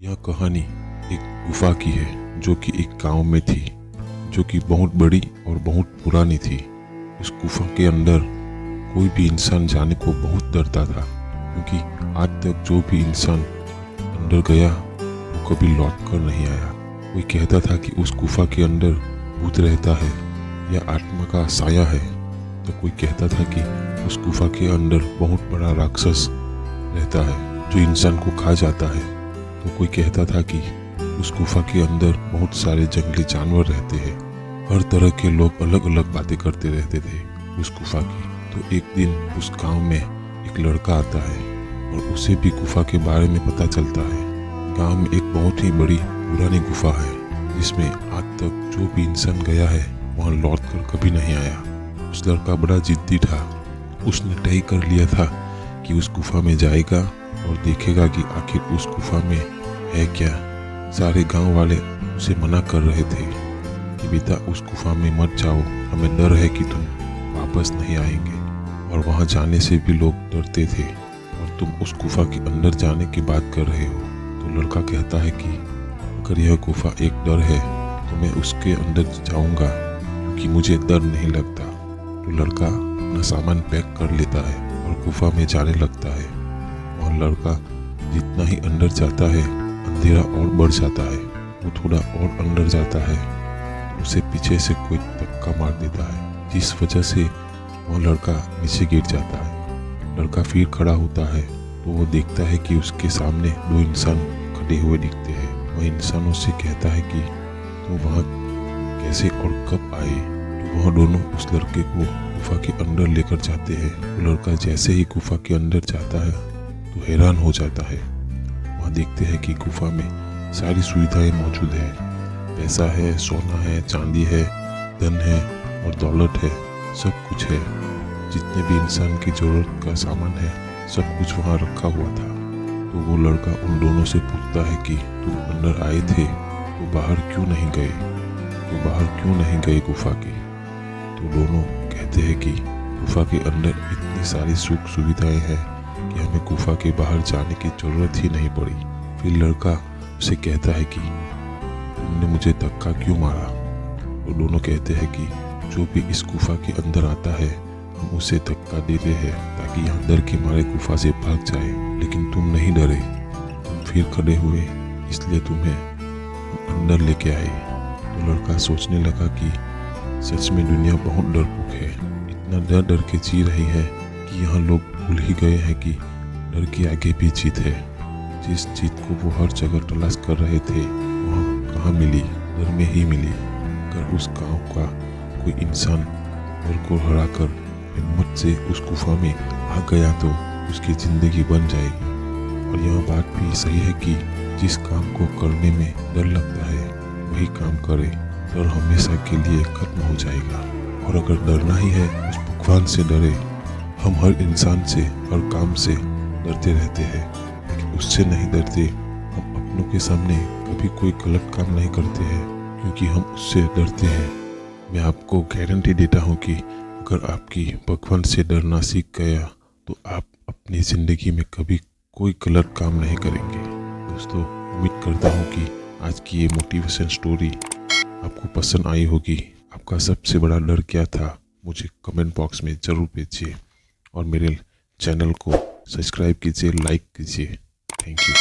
यह कहानी एक गुफा की है जो कि एक गांव में थी, जो कि बहुत बड़ी और बहुत पुरानी थी। उस गुफा के अंदर कोई भी इंसान जाने को बहुत डरता था, क्योंकि आज तक जो भी इंसान अंदर गया वो कभी लौट कर नहीं आया। कोई कहता था कि उस गुफा के अंदर भूत रहता है या आत्मा का साया है, तो कोई कहता था कि उस गुफा के अंदर बहुत बड़ा राक्षस रहता है जो इंसान को खा जाता है। तो कोई कहता था कि उस गुफा के अंदर बहुत सारे जंगली जानवर रहते हैं। हर तरह के लोग अलग अलग बातें करते रहते थे उस गुफा की। तो एक दिन उस गांव में एक लड़का आता है और उसे भी गुफा के बारे में पता चलता है। गांव में एक बहुत ही बड़ी पुरानी गुफा है जिसमें आज तक जो भी इंसान गया है वहाँ लौट कर कभी नहीं आया। उस लड़का बड़ा जिद्दी था। उसने तय कर लिया था कि उस गुफा में जाएगा और देखेगा कि आखिर उस गुफा में है क्या। सारे गांव वाले उसे मना कर रहे थे कि बेटा उस गुफा में मत जाओ, हमें डर है कि तुम वापस नहीं आएंगे। और वहां जाने से भी लोग डरते थे और तुम उस गुफा के अंदर जाने की बात कर रहे हो। तो लड़का कहता है कि अगर यह गुफा एक डर है तो मैं उसके अंदर जाऊंगा, क्योंकि मुझे डर नहीं लगता। तो लड़का अपना सामान पैक कर लेता है और गुफा में जाने लगता है। और लड़का जितना ही अंदर जाता है अंधेरा और बढ़ जाता है। वो थोड़ा और अंदर जाता है तो उसे पीछे से कोई धक्का मार देता है, जिस वजह से वो लड़का नीचे गिर जाता है। लड़का फिर खड़ा होता है तो वो देखता है कि उसके सामने दो इंसान खड़े हुए दिखते हैं। वह इंसान उससे कहता है कि तुम वहाँ कैसे और कब आए। तो वह दोनों उस लड़के को गुफा के अंदर लेकर जाते हैं। वो लड़का जैसे ही गुफा के अंदर जाता है तो हैरान हो जाता है। वहाँ देखते हैं कि गुफा में सारी सुविधाएं मौजूद है। पैसा है, सोना है, चांदी है, धन है और दौलत है, सब कुछ है। जितने भी इंसान की जरूरत का सामान है सब कुछ वहाँ रखा हुआ था। तो वो लड़का उन दोनों से पूछता है कि तुम अंदर आए थे तो बाहर क्यों नहीं गए, तो बाहर क्यों नहीं गए गुफा के। तो दोनों कहते हैं कि गुफा के अंदर इतनी सारी सुख सुविधाएं हैं कि हमें गुफा के बाहर जाने की जरूरत ही नहीं पड़ी। फिर लड़का उसे कहता है कि तुमने मुझे धक्का क्यों मारा। और दोनों कहते हैं कि जो भी इस गुफा के अंदर आता है हम उसे धक्का देते हैं ताकि यहाँ डर के मारे गुफा से भाग जाए, लेकिन तुम नहीं डरे, तुम फिर खड़े हुए, इसलिए तुम्हें अंदर लेके आए। तो लड़का सोचने लगा कि सच में दुनिया बहुत डरपोक है। इतना डर डर के जी रही है कि यहाँ लोग भूल ही गए हैं कि डर के आगे भी जीत है। जिस जीत को वो हर जगह तलाश कर रहे थे वहाँ कहाँ मिली, डर में ही मिली। अगर उस गांव का कोई इंसान डर को हराकर हिम्मत से उस गुफा में आ गया तो उसकी जिंदगी बन जाएगी। और यह बात भी सही है कि जिस काम को करने में डर लगता है वही काम करे, डर हमेशा के लिए खत्म हो जाएगा। और अगर डरना ही है उस भगवान से डरे। हम हर इंसान से, हर काम से डरते रहते हैं, लेकिन उससे नहीं डरते। हम अपनों के सामने कभी कोई गलत काम नहीं करते हैं क्योंकि हम उससे डरते हैं। मैं आपको गारंटी देता हूँ कि अगर आपकी भगवान से डरना सीख गया तो आप अपनी ज़िंदगी में कभी कोई गलत काम नहीं करेंगे। दोस्तों, उम्मीद करता हूँ कि आज की ये मोटिवेशन स्टोरी आपको पसंद आई होगी। आपका सबसे बड़ा डर क्या था मुझे कमेंट बॉक्स में ज़रूर भेजिए और मेरे चैनल को सब्सक्राइब कीजिए, लाइक कीजिए। Thank you.